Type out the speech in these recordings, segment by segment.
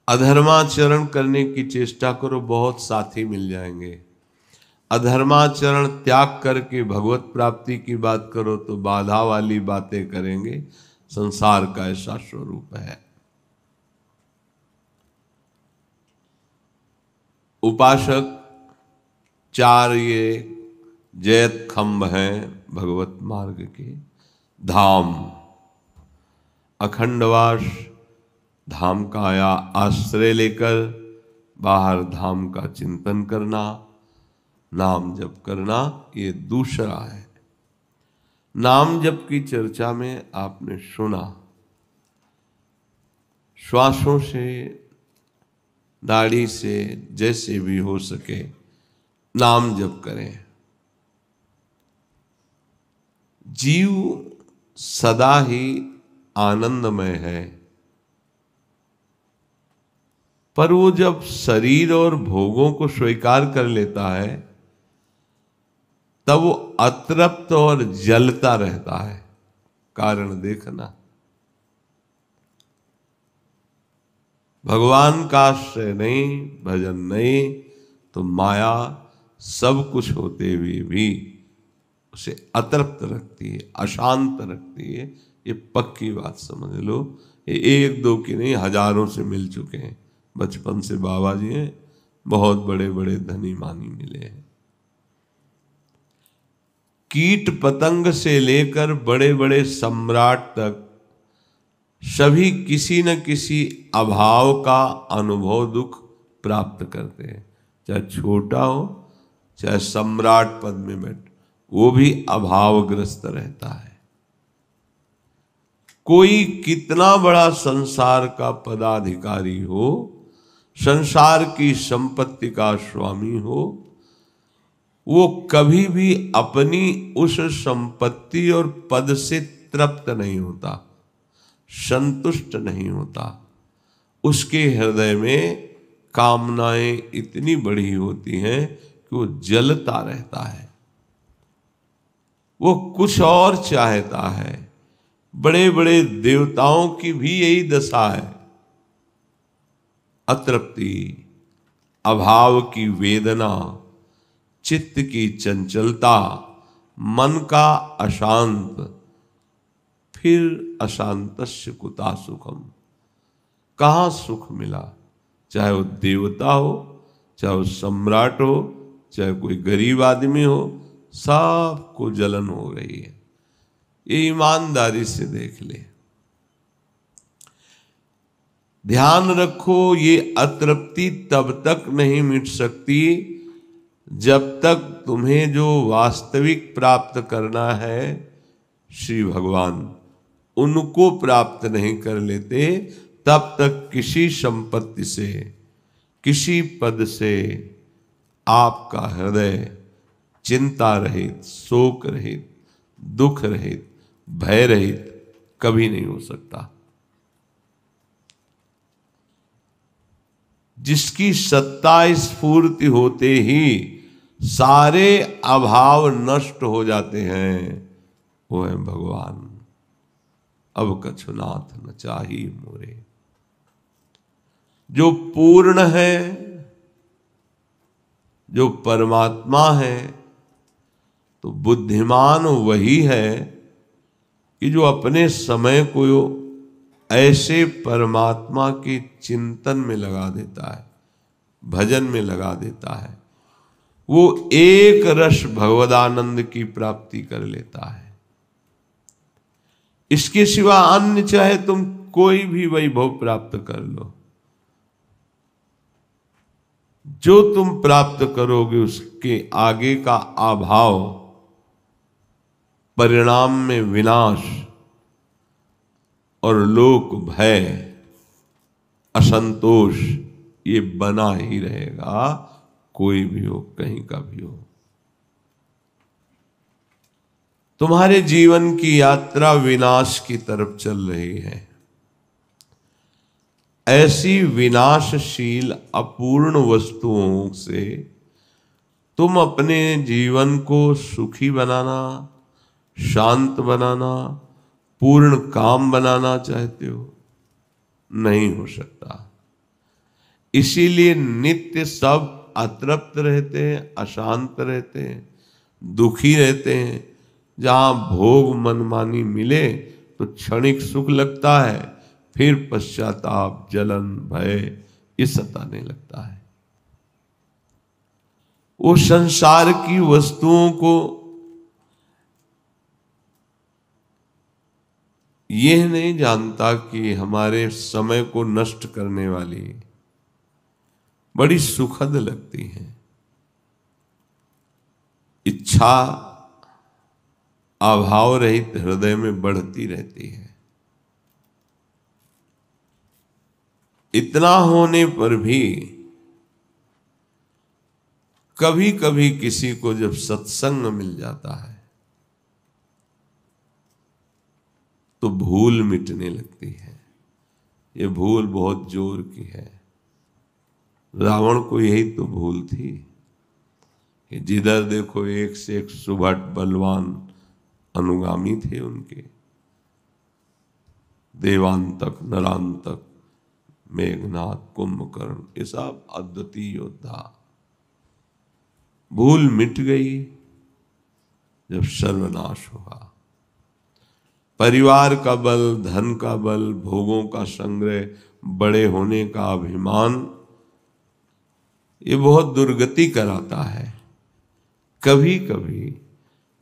अधर्माचरण करने की चेष्टा करो, बहुत साथी मिल जाएंगे। अधर्माचरण त्याग करके भगवत प्राप्ति की बात करो तो बाधा वाली बातें करेंगे। संसार का ऐसा स्वरूप है। उपासक चार ये जयत खंभ हैं भगवत मार्ग के। धाम, अखंडवास, धाम का आश्रय लेकर बाहर धाम का चिंतन करना, नाम जप करना, ये दूसरा है। नाम जप की चर्चा में आपने सुना, श्वासों से, दाढ़ी से, जैसे भी हो सके नाम जप करें। जीव सदा ही आनंदमय है, पर वो जब शरीर और भोगों को स्वीकार कर लेता है तब वो अतृप्त और जलता रहता है। कारण देखना, भगवान का आश्रय नहीं, भजन नहीं, तो माया सब कुछ होते हुए भी उसे अतृप्त रखती है, अशांत रखती है। ये पक्की बात समझ लो। ये एक दो की नहीं, हजारों से मिल चुके हैं। बचपन से बाबा जी हैं, बहुत बड़े बड़े धनी मानी मिले हैं। कीट पतंग से लेकर बड़े बड़े सम्राट तक सभी किसी न किसी अभाव का अनुभव, दुख प्राप्त करते हैं। चाहे छोटा हो, चाहे सम्राट पद में बैठ, वो भी अभावग्रस्त रहता है। कोई कितना बड़ा संसार का पदाधिकारी हो, संसार की संपत्ति का स्वामी हो, वो कभी भी अपनी उस संपत्ति और पद से तृप्त नहीं होता, संतुष्ट नहीं होता। उसके हृदय में कामनाएं इतनी बड़ी होती हैं कि वो जलता रहता है, वो कुछ और चाहता है। बड़े बड़े देवताओं की भी यही दशा है। अतृप्ति, अभाव की वेदना, चित्त की चंचलता, मन का अशांत, फिर अशांतस्य कुता सुखम। कहाँ सुख मिला? चाहे वो देवता हो, चाहे वो सम्राट हो, चाहे कोई गरीब आदमी हो, सबको जलन हो रही है। ये ईमानदारी से देख ले। ध्यान रखो, ये अतृप्ति तब तक नहीं मिट सकती जब तक तुम्हें जो वास्तविक प्राप्त करना है, श्री भगवान, उनको प्राप्त नहीं कर लेते, तब तक किसी संपत्ति से, किसी पद से आपका हृदय चिंता रहित, शोक रहित, दुख रहित, भय रहित कभी नहीं हो सकता। जिसकी सत्ता स्फूर्ति होते ही सारे अभाव नष्ट हो जाते हैं, वो है भगवान। अब कछुनाथ न चाही मोरे। जो पूर्ण है, जो परमात्मा है, तो बुद्धिमान वही है कि जो अपने समय को ऐसे परमात्मा के चिंतन में लगा देता है, भजन में लगा देता है। वो एक रस भगवदानंद की प्राप्ति कर लेता है। इसके सिवा अन्य चाहे तुम कोई भी वैभव प्राप्त कर लो, जो तुम प्राप्त करोगे उसके आगे का अभाव, परिणाम में विनाश और लोक भय, असंतोष, ये बना ही रहेगा, कोई भी हो, कहीं का भी हो। तुम्हारे जीवन की यात्रा विनाश की तरफ चल रही है। ऐसी विनाशशील अपूर्ण वस्तुओं से तुम अपने जीवन को सुखी बनाना, शांत बनाना, पूर्ण काम बनाना चाहते हो, नहीं हो सकता। इसीलिए नित्य सब अतृप्त रहते हैं, अशांत रहते हैं, दुखी रहते हैं। जहां भोग मनमानी मिले तो क्षणिक सुख लगता है, फिर पश्चाताप, जलन, भय ये सताने लगता है। वो संसार की वस्तुओं को यह नहीं जानता कि हमारे समय को नष्ट करने वाली बड़ी सुखद लगती है। इच्छा अभाव रहित हृदय में बढ़ती रहती है। इतना होने पर भी कभी कभी किसी को जब सत्संग मिल जाता है तो भूल मिटने लगती है। ये भूल बहुत जोर की है। रावण को यही तो भूल थी कि जिधर देखो एक से एक सुभट बलवान अनुगामी थे उनके, देवांतक, नरांतक, मेघनाथ, कुंभकर्ण, ये सब अद्वितीय योद्धा। भूल मिट गई जब सर्वनाश हुआ। परिवार का बल, धन का बल, भोगों का संग्रह, बड़े होने का अभिमान, ये बहुत दुर्गति कराता है। कभी कभी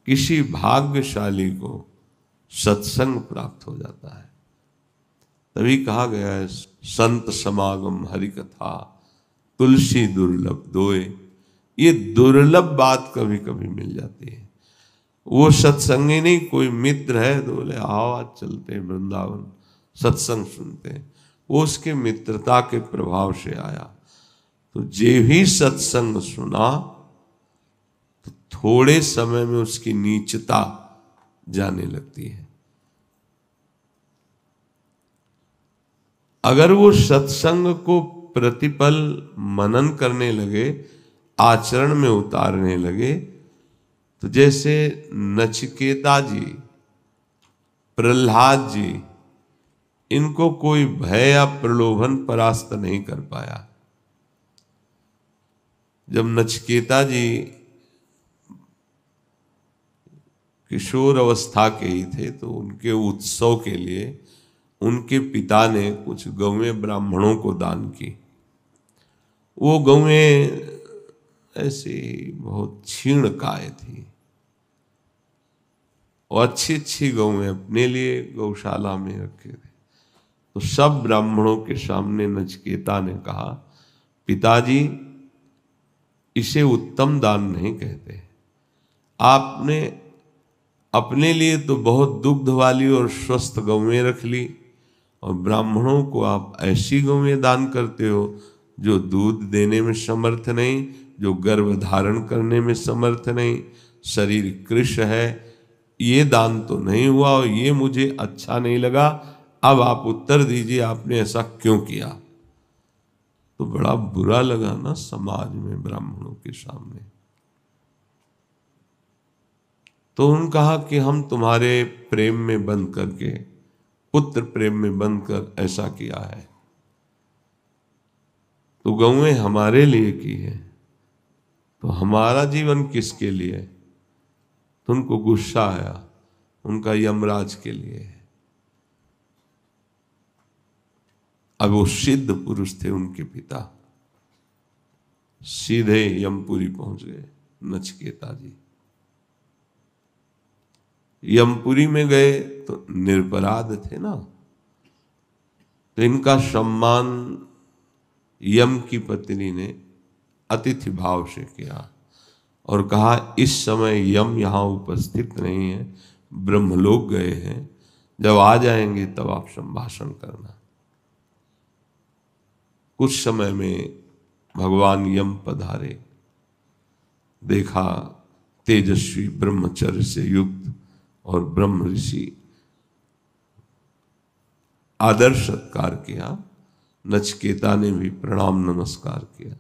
किसी भाग्यशाली को सत्संग प्राप्त हो जाता है। तभी कहा गया है संत समागम हरि कथा तुलसी दुर्लभ दोए। ये दुर्लभ बात कभी कभी मिल जाती है। वो सत्संगी नहीं, कोई मित्र है तो बोले आओ आज चलते हैं वृंदावन, सत्संग सुनते हैं। वो उसके मित्रता के प्रभाव से आया। तो जे भी सत्संग सुना तो थोड़े समय में उसकी नीचता जाने लगती है। अगर वो सत्संग को प्रतिपल मनन करने लगे, आचरण में उतारने लगे, तो जैसे नचिकेता जी, प्रहलाद जी, इनको कोई भय या प्रलोभन परास्त नहीं कर पाया। जब नचिकेता जी किशोर अवस्था के ही थे तो उनके उत्सव के लिए उनके पिता ने कुछ गौएं ब्राह्मणों को दान की। वो गौएं ऐसी बहुत क्षीण काय थी और अच्छी अच्छी गौएं अपने लिए गौशाला में रखे थे। तो सब ब्राह्मणों के सामने नचिकेता ने कहा, पिताजी इसे उत्तम दान नहीं कहते। आपने अपने लिए तो बहुत दुग्ध वाली और स्वस्थ गौएं रख ली और ब्राह्मणों को आप ऐसी गौएं दान करते हो जो दूध देने में समर्थ नहीं, जो गर्भ धारण करने में समर्थ नहीं, शरीर कृश है। ये दान तो नहीं हुआ और ये मुझे अच्छा नहीं लगा। अब आप उत्तर दीजिए आपने ऐसा क्यों किया। तो बड़ा बुरा लगा ना समाज में ब्राह्मणों के सामने। तो उन्होंने कहा कि हम तुम्हारे प्रेम में बंध करके, पुत्र प्रेम में बंध कर ऐसा किया है। तो गौएं हमारे लिए की है तो हमारा जीवन किसके लिए? तो उनको गुस्सा आया, उनका यमराज के लिए है। अब वो सिद्ध पुरुष थे उनके पिता, सीधे यमपुरी पहुंच गए नचिकेता जी। यमपुरी में गए तो निरपराध थे ना, तो इनका सम्मान यम की पत्नी ने अतिथि भाव से किया और कहा इस समय यम यहाँ उपस्थित नहीं है, ब्रह्मलोक गए हैं, जब आ जाएंगे तब आप संभाषण करना। कुछ समय में भगवान यम पधारे, देखा तेजस्वी ब्रह्मचर्य से युक्त और ब्रह्म ऋषि, आदर सत्कार किया। नचिकेता ने भी प्रणाम नमस्कार किया।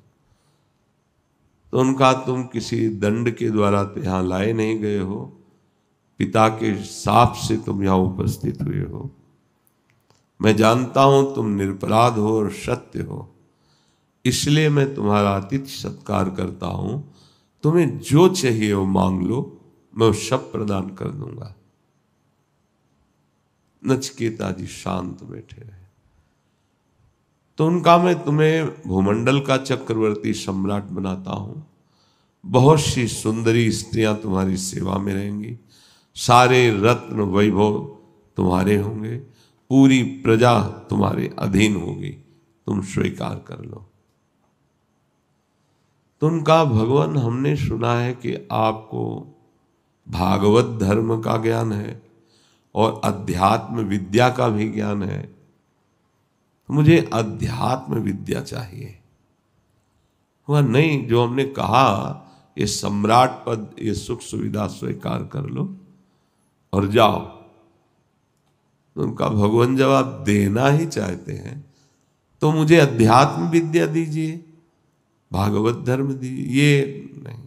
तो उनका तुम किसी दंड के द्वारा तो यहाँ लाए नहीं गए हो, पिता के शाप से तुम यहाँ उपस्थित हुए हो। मैं जानता हूं तुम निरपराध हो और सत्य हो, इसलिए मैं तुम्हारा आतिथ्य सत्कार करता हूं। तुम्हें जो चाहिए वो मांग लो, मैं वो सब प्रदान कर दूंगा। नचिकेता जी शांत बैठे रहे। तो उनका, मैं तुम्हें भूमंडल का चक्रवर्ती सम्राट बनाता हूं। बहुत सी सुंदरी स्त्रियां तुम्हारी सेवा में रहेंगी, सारे रत्न वैभव तुम्हारे होंगे, पूरी प्रजा तुम्हारे अधीन होगी, तुम स्वीकार कर लो। तो उनका, भगवान हमने सुना है कि आपको भागवत धर्म का ज्ञान है और अध्यात्म विद्या का भी ज्ञान है, तो मुझे अध्यात्म विद्या चाहिए। वह नहीं, जो हमने कहा ये सम्राट पद, ये सुख सुविधा स्वीकार कर लो और जाओ। तो उनका, भगवान जब आप देना ही चाहते हैं तो मुझे अध्यात्म विद्या दीजिए, भागवत धर्म दीजिए, ये नहीं।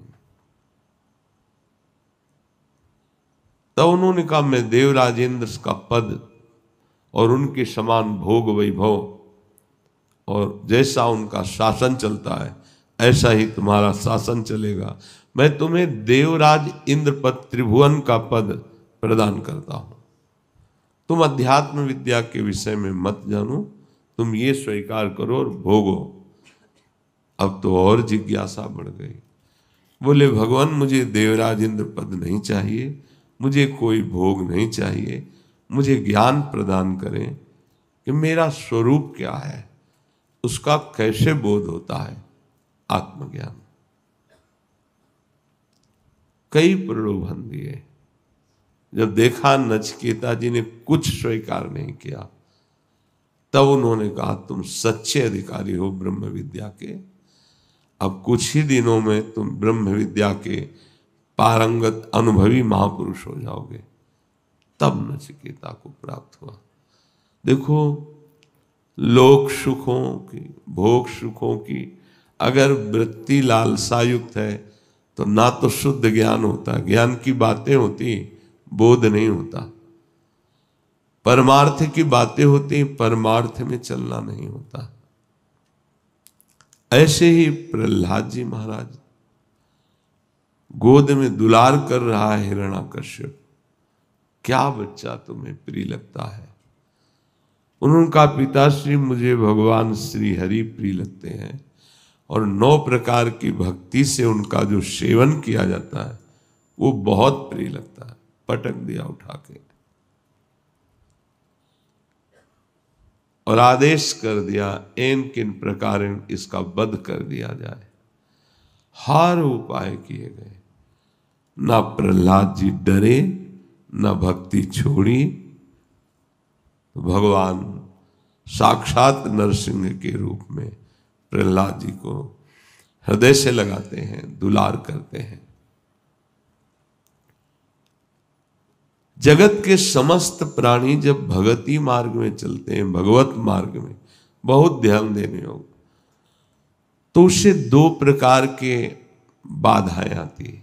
तो उन्होंने कहा, मैं देवराजेंद्र का पद और उनके समान भोग वैभव और जैसा उनका शासन चलता है ऐसा ही तुम्हारा शासन चलेगा। मैं तुम्हें देवराज इंद्रपद त्रिभुवन का पद प्रदान करता हूं। तुम अध्यात्म विद्या के विषय में मत जानो, तुम ये स्वीकार करो और भोगो। अब तो और जिज्ञासा बढ़ गई। बोले, भगवान मुझे देवराज इंद्र पद नहीं चाहिए, मुझे कोई भोग नहीं चाहिए, मुझे ज्ञान प्रदान करें कि मेरा स्वरूप क्या है, उसका कैसे बोध होता है, आत्मज्ञान। कई प्रलोभन दिए। जब देखा नचिकेता जी ने कुछ स्वीकार नहीं किया, तब उन्होंने कहा, तुम सच्चे अधिकारी हो ब्रह्म विद्या के, अब कुछ ही दिनों में तुम ब्रह्म विद्या के पारंगत अनुभवी महापुरुष हो जाओगे। तब नचिकेता को प्राप्त हुआ। देखो, लोक सुखों की, भोग सुखों की अगर वृत्ति लालसायुक्त है तो ना तो शुद्ध ज्ञान होता, ज्ञान की बातें होती, बोध नहीं होता। परमार्थ की बातें होती, परमार्थ में चलना नहीं होता। ऐसे ही प्रहलाद जी महाराज, गोद में दुलार कर रहा है हिरण्याकश्यप, क्या बच्चा तुम्हें प्रिय लगता है? उन्होंने कहा, पिताश्री मुझे भगवान श्री हरि प्रिय लगते हैं और 9 प्रकार की भक्ति से उनका जो सेवन किया जाता है वो बहुत प्रिय लगता है। पटक दिया उठा के और आदेश कर दिया, एन किन प्रकार इसका वध कर दिया जाए। हर उपाय किए गए, ना प्रहलाद जी डरे, ना भक्ति छोड़ी। तो भगवान साक्षात नरसिंह के रूप में प्रहलाद जी को हृदय से लगाते हैं, दुलार करते हैं। जगत के समस्त प्राणी जब भगवती मार्ग में चलते हैं, भगवत मार्ग में बहुत ध्यान देने होगा, तो उससे 2 प्रकार के बाधाएं आती है।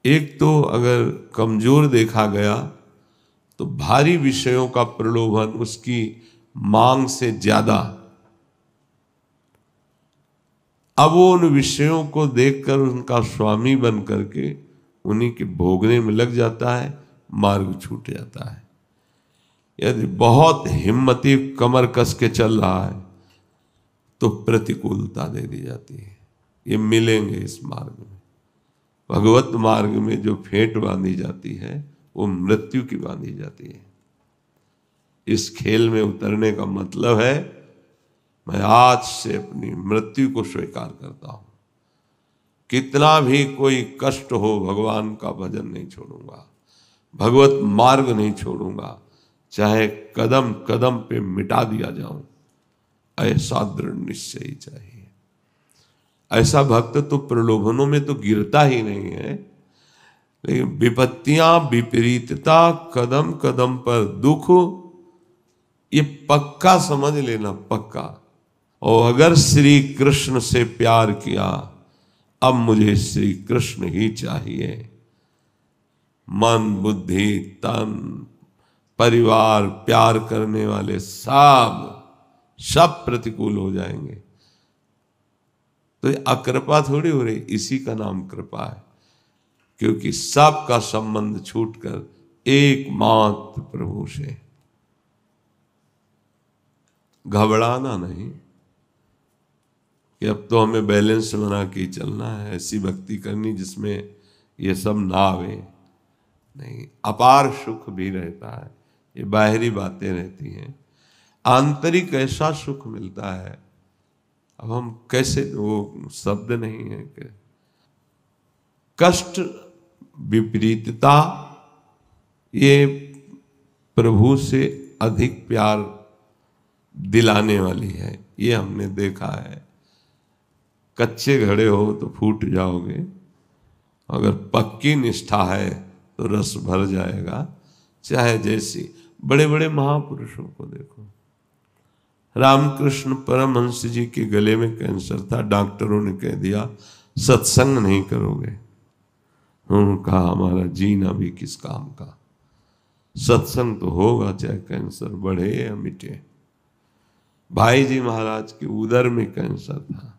एक तो अगर कमजोर देखा गया तो भारी विषयों का प्रलोभन, उसकी मांग से ज्यादा, अब वो उन विषयों को देखकर उनका स्वामी बन करके उन्हीं के भोगने में लग जाता है, मार्ग छूट जाता है। यदि बहुत हिम्मती कमर कस के चल रहा है तो प्रतिकूलता दे दी जाती है। ये मिलेंगे इस मार्ग में। भगवत मार्ग में जो फेंट बांधी जाती है वो मृत्यु की बांधी जाती है। इस खेल में उतरने का मतलब है, मैं आज से अपनी मृत्यु को स्वीकार करता हूं। कितना भी कोई कष्ट हो, भगवान का भजन नहीं छोड़ूंगा, भगवत मार्ग नहीं छोड़ूंगा, चाहे कदम कदम पे मिटा दिया जाऊं। ऐसा दृढ़ निश्चय ही चाहिए। ऐसा भक्त तो प्रलोभनों में तो गिरता ही नहीं है, लेकिन विपत्तियां, विपरीतता, कदम कदम पर दुख, ये पक्का समझ लेना, पक्का। और अगर श्री कृष्ण से प्यार किया, अब मुझे श्री कृष्ण ही चाहिए। मन, बुद्धि, तन, परिवार, प्यार करने वाले सब प्रतिकूल हो जाएंगे। तो ये अकृपा थोड़ी हो रही, इसी का नाम कृपा है, क्योंकि सबका संबंध छूटकर एकमात्र प्रभु से। घबराना नहीं कि अब तो हमें बैलेंस बना के चलना है, ऐसी भक्ति करनी जिसमें ये सब ना आवे। नहीं, अपार सुख भी रहता है, ये बाहरी बातें रहती हैं, आंतरिक ऐसा सुख मिलता है। अब हम कैसे, वो शब्द नहीं है कि कष्ट विपरीतता ये प्रभु से अधिक प्यार दिलाने वाली है, ये हमने देखा है। कच्चे घड़े हो तो फूट जाओगे, अगर पक्की निष्ठा है तो रस भर जाएगा। चाहे जैसी, बड़े बड़े महापुरुषों को देखो, रामकृष्ण परमहंस जी के गले में कैंसर था, डॉक्टरों ने कह दिया सत्संग नहीं करोगे। उन्होंने कहा हमारा जीना भी किस काम का, सत्संग तो होगा चाहे कैंसर बढ़े या मिटे। भाई जी महाराज के उदर में कैंसर था,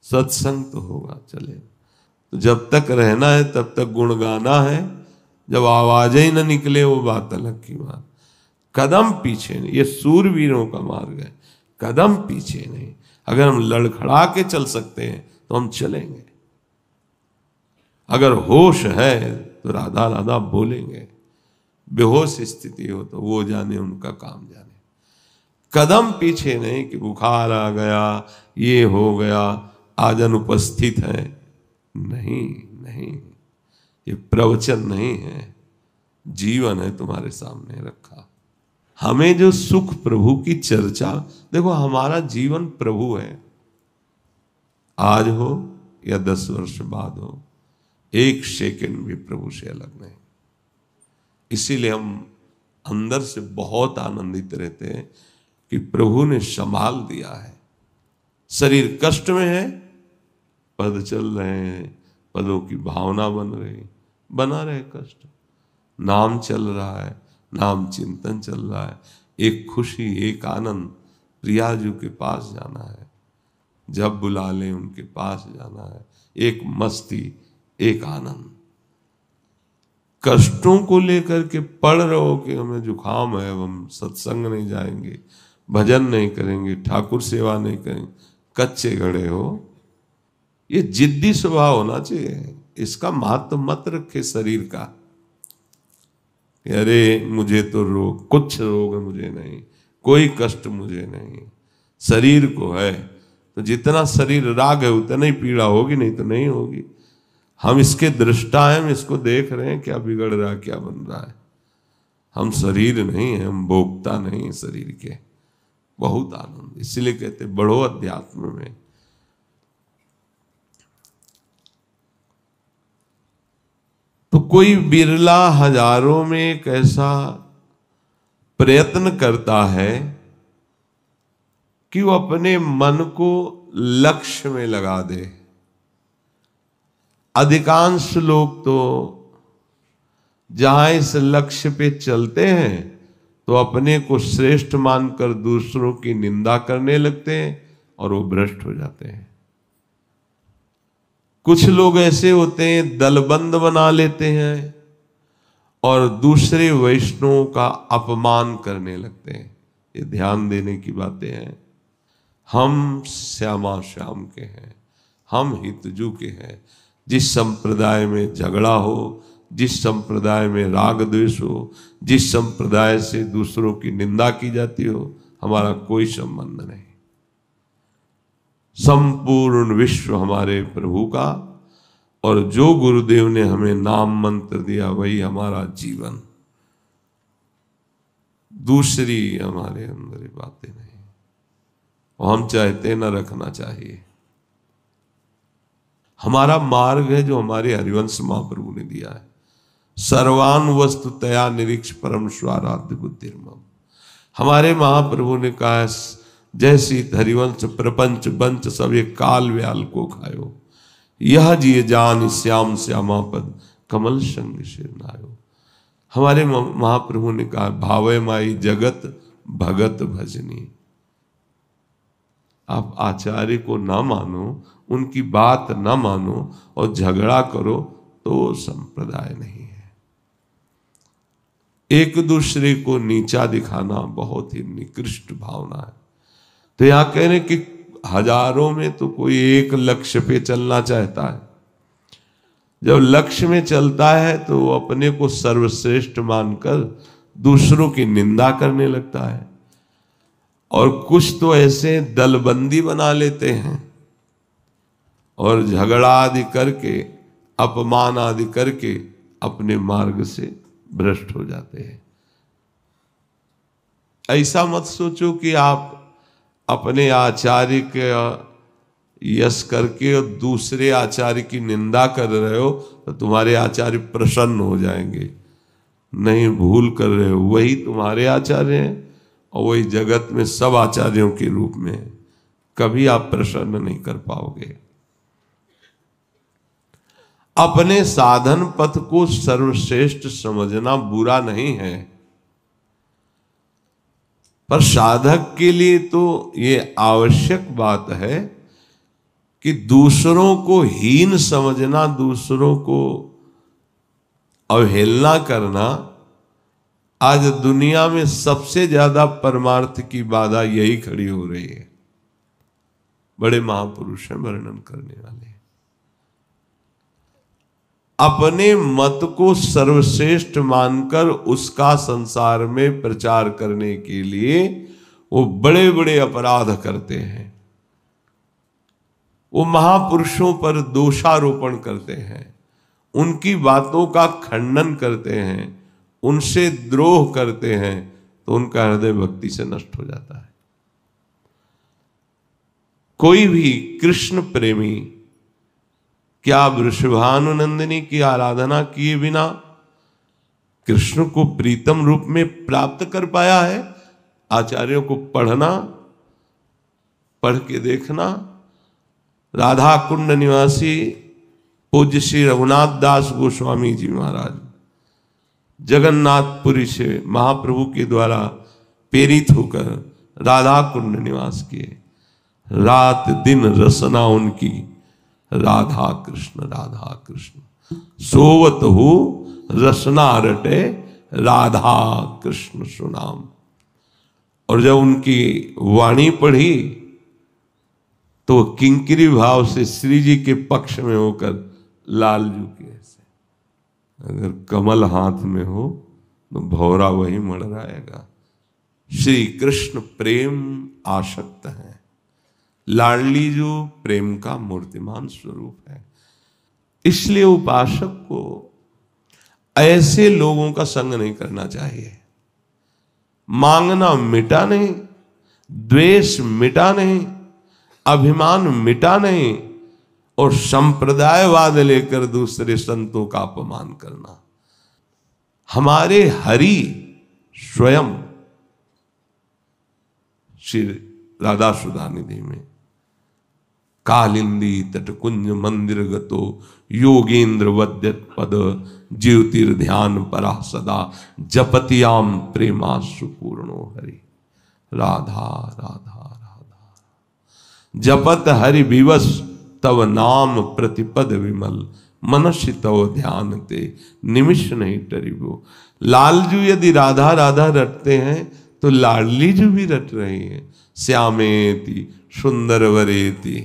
सत्संग तो होगा चले। तो जब तक रहना है तब तक गुण गाना है, जब आवाजें ही न निकले वो बात अलग की बात। कदम पीछे नहीं, ये सूरवीरों का मार्ग है, कदम पीछे नहीं। अगर हम लड़खड़ा के चल सकते हैं तो हम चलेंगे, अगर होश है तो राधा राधा बोलेंगे, बेहोश स्थिति हो तो वो जाने, उनका काम जाने। कदम पीछे नहीं कि बुखार आ गया, ये हो गया, आज अनुपस्थित है। नहीं नहीं, ये प्रवचन नहीं है, जीवन है तुम्हारे सामने रखा। हमें जो सुख प्रभु की चर्चा, देखो हमारा जीवन प्रभु है, आज हो या 10 वर्ष बाद हो, एक सेकंड भी प्रभु से अलग नहीं। इसीलिए हम अंदर से बहुत आनंदित रहते हैं कि प्रभु ने संभाल दिया है। शरीर कष्ट में है, पद चल रहे हैं, पदों की भावना बन रही, बना रहे कष्ट, नाम चल रहा है, नाम चिंतन चल रहा है, एक खुशी एक आनंद, प्रियाजू के पास जाना है, जब बुला लें उनके पास जाना है, एक मस्ती एक आनंद। कष्टों को लेकर के पढ़ रहे हो कि हमें जुखाम है, हम सत्संग नहीं जाएंगे, भजन नहीं करेंगे, ठाकुर सेवा नहीं करेंगे, कच्चे घड़े हो, ये जिद्दी स्वभाव होना चाहिए। इसका महत्व मत रखे शरीर का, अरे मुझे तो रोग, कुछ रोग मुझे नहीं, कोई कष्ट मुझे नहीं। शरीर को है तो जितना शरीर राग है उतना ही पीड़ा होगी, नहीं तो नहीं होगी। हम इसके दृष्टा हैं, हम इसको देख रहे हैं क्या बिगड़ रहा है, क्या बन रहा है। हम शरीर नहीं है, हम भोक्ता नहीं है शरीर के। बहुत आनंद, इसलिए कहते बढ़ो अध्यात्म में। तो कोई बिरला हजारों में एक ऐसा प्रयत्न करता है कि वो अपने मन को लक्ष्य में लगा दे। अधिकांश लोग तो जहां इस लक्ष्य पे चलते हैं तो अपने को श्रेष्ठ मानकर दूसरों की निंदा करने लगते हैं और वो भ्रष्ट हो जाते हैं। कुछ लोग ऐसे होते हैं दलबंद बना लेते हैं और दूसरे वैष्णवों का अपमान करने लगते हैं। ये ध्यान देने की बातें हैं। हम श्यामा श्याम के हैं, हम हितजू के हैं। जिस संप्रदाय में झगड़ा हो, जिस संप्रदाय में राग द्वेष हो, जिस संप्रदाय से दूसरों की निंदा की जाती हो, हमारा कोई संबंध नहीं। संपूर्ण विश्व हमारे प्रभु का, और जो गुरुदेव ने हमें नाम मंत्र दिया वही हमारा जीवन। दूसरी हमारे अंदर बातें नहीं, और हम चाहते न रखना चाहिए। हमारा मार्ग है जो हमारे हरिवंश महाप्रभु ने दिया है। सर्वान वस्तु तया निरीक्ष परम स्वाराध्य बुद्धिर्मम। हमारे महाप्रभु ने कहा जैसी हरिवंश प्रपंच बंच सब ये काल व्याल को खायो, यह जिये जान श्याम श्यामा पद कमल संग शिरनायो। हमारे महाप्रभु ने कहा भावे माई जगत भगत भजनी। आप आचार्य को ना मानो, उनकी बात ना मानो और झगड़ा करो तो संप्रदाय नहीं है। एक दूसरे को नीचा दिखाना बहुत ही निकृष्ट भावना है। तो यहां कह रहे कि हजारों में तो कोई एक लक्ष्य पे चलना चाहता है। जब लक्ष्य में चलता है तो वो अपने को सर्वश्रेष्ठ मानकर दूसरों की निंदा करने लगता है। और कुछ तो ऐसे दलबंदी बना लेते हैं और झगड़ा आदि करके, अपमान आदि करके अपने मार्ग से भ्रष्ट हो जाते हैं। ऐसा मत सोचो कि आप अपने आचार्य के यश करके और दूसरे आचार्य की निंदा कर रहे हो तो तुम्हारे आचार्य प्रसन्न हो जाएंगे। नहीं, भूल कर रहे हो। वही तुम्हारे आचार्य हैं और वही जगत में सब आचार्यों के रूप में है। कभी आप प्रसन्न नहीं कर पाओगे। अपने साधन पथ को सर्वश्रेष्ठ समझना बुरा नहीं है, पर साधक के लिए तो ये आवश्यक बात है कि दूसरों को हीन समझना, दूसरों को अवहेलना करना, आज दुनिया में सबसे ज्यादा परमार्थ की बाधा यही खड़ी हो रही है। बड़े महापुरुष हैं वर्णन करने वाले। अपने मत को सर्वश्रेष्ठ मानकर उसका संसार में प्रचार करने के लिए वो बड़े बड़े अपराध करते हैं। वो महापुरुषों पर दोषारोपण करते हैं, उनकी बातों का खंडन करते हैं, उनसे द्रोह करते हैं, तो उनका हृदय भक्ति से नष्ट हो जाता है। कोई भी कृष्ण प्रेमी क्या वृषभानुनंदिनी की आराधना किए बिना कृष्ण को प्रीतम रूप में प्राप्त कर पाया है? आचार्यों को पढ़ना, पढ़ के देखना। राधा कुंड निवासी पूज्य श्री रघुनाथ दास गोस्वामी जी महाराज जगन्नाथपुरी से महाप्रभु के द्वारा प्रेरित होकर राधा कुंड निवास किए। रात दिन रसना उनकी राधा कृष्ण सोवत हो रसना रटे राधा कृष्ण सुनाम। और जब उनकी वाणी पढ़ी तो किंकिरी भाव से श्री जी के पक्ष में होकर लालजू के ऐसे, अगर कमल हाथ में हो तो भौरा वही मड़राएगा। श्री कृष्ण प्रेम आसक्त है, लाडली जो प्रेम का मूर्तिमान स्वरूप है। इसलिए उपासक को ऐसे लोगों का संग नहीं करना चाहिए। मांगना मिटा नहीं, द्वेष मिटा नहीं, अभिमान मिटा नहीं, और संप्रदायवाद लेकर दूसरे संतों का अपमान करना। हमारे हरि स्वयं श्री राधा सुधा निधि में कालिंदी तटकुंज मंदिर गतो योगेंद्र वद्यत पद ज्योतिर्ध्यान परा सदा जपतियाम प्रेमा सुपूर्णो हरि। राधा राधा राधा जपत हरि विवश तव नाम प्रतिपद विमल मनस्य तव ध्यान ते निमिष नहीं टरिबो। लालजू यदि राधा राधा रटते हैं तो लाडली जू भी रट रही है। श्यामेति सुंदर वरेति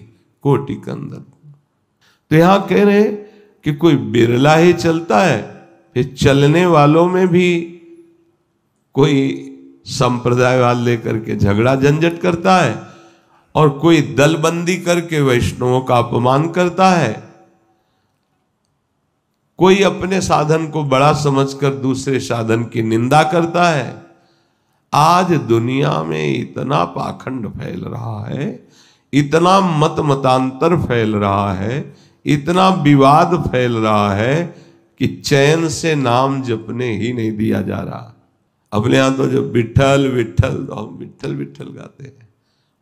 कोटि कंदन। तो यहां कह रहे हैं कि कोई बिरला ही चलता है, फिर चलने वालों में भी कोई संप्रदायवाद लेकर के झगड़ा झंझट करता है और कोई दलबंदी करके वैष्णवों का अपमान करता है। कोई अपने साधन को बड़ा समझकर दूसरे साधन की निंदा करता है। आज दुनिया में इतना पाखंड फैल रहा है, इतना मत मतांतर फैल रहा है, इतना विवाद फैल रहा है कि चैन से नाम जपने ही नहीं दिया जा रहा। अपने यहां तो जब विठल विठल तो हम विठल विठल गाते हैं।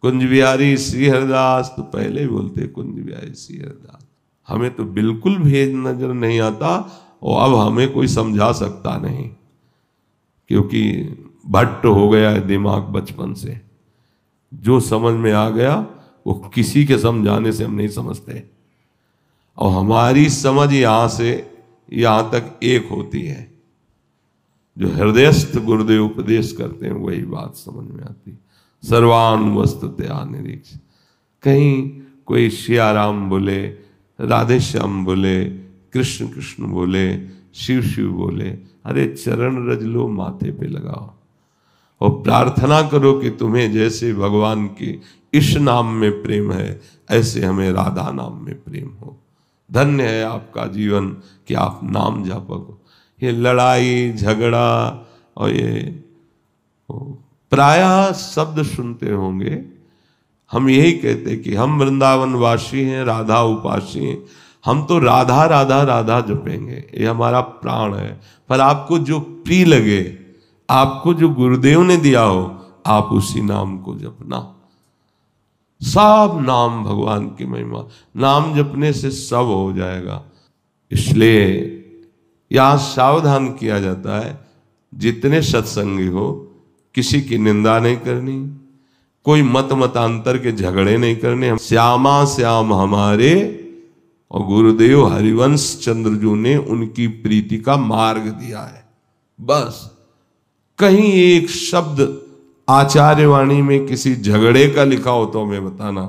कुंज बिहारी श्री हरिदास तो पहले ही बोलते कुंज बिहारी श्री हरिदास। हमें तो बिल्कुल भेद नजर नहीं आता और अब हमें कोई समझा सकता नहीं, क्योंकि भट्ट हो गया है दिमाग बचपन से। जो समझ में आ गया वो किसी के समझाने से हम नहीं समझते, और हमारी समझ यहां से यहां तक एक होती है। जो हृदयस्थ गुरुदेव उपदेश करते हैं वही बात समझ में आती। सर्वान वस्तुतया निरीक्ष। कहीं कोई सियाराम बोले, राधे श्याम बोले, कृष्ण कृष्ण बोले, शिव शिव बोले, अरे चरण रज लो, माथे पे लगाओ और प्रार्थना करो कि तुम्हें जैसे भगवान के इस नाम में प्रेम है, ऐसे हमें राधा नाम में प्रेम हो। धन्य है आपका जीवन कि आप नाम जापक हो। ये लड़ाई झगड़ा और ये प्रायः शब्द सुनते होंगे, हम यही कहते कि हम वृंदावन वासी हैं, राधा उपासी हैं, हम तो राधा राधा राधा जपेंगे, ये हमारा प्राण है। पर आपको जो प्रिय लगे, आपको जो गुरुदेव ने दिया हो, आप उसी नाम को जपना। सब नाम भगवान की महिमा, नाम जपने से सब हो जाएगा। इसलिए यहां सावधान किया जाता है, जितने सत्संगी हो किसी की निंदा नहीं करनी, कोई मतांतर के झगड़े नहीं करने। हम श्यामा श्याम हमारे, और गुरुदेव हरिवंश चंद्रजू ने उनकी प्रीति का मार्ग दिया है। बस कहीं एक शब्द आचार्यवाणी में किसी झगड़े का लिखा हो तो हमें बताना,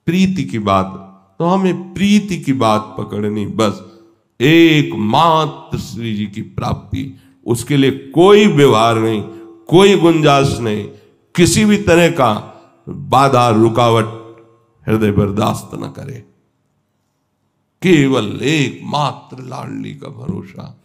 प्रीति की बात तो हमें प्रीति की बात पकड़नी। बस एकमात्र श्री जी की प्राप्ति, उसके लिए कोई व्यवहार नहीं, कोई गुंजाइश नहीं, किसी भी तरह का बाधा रुकावट हृदय बर्दाश्त न करे। केवल एकमात्र लाडली का भरोसा।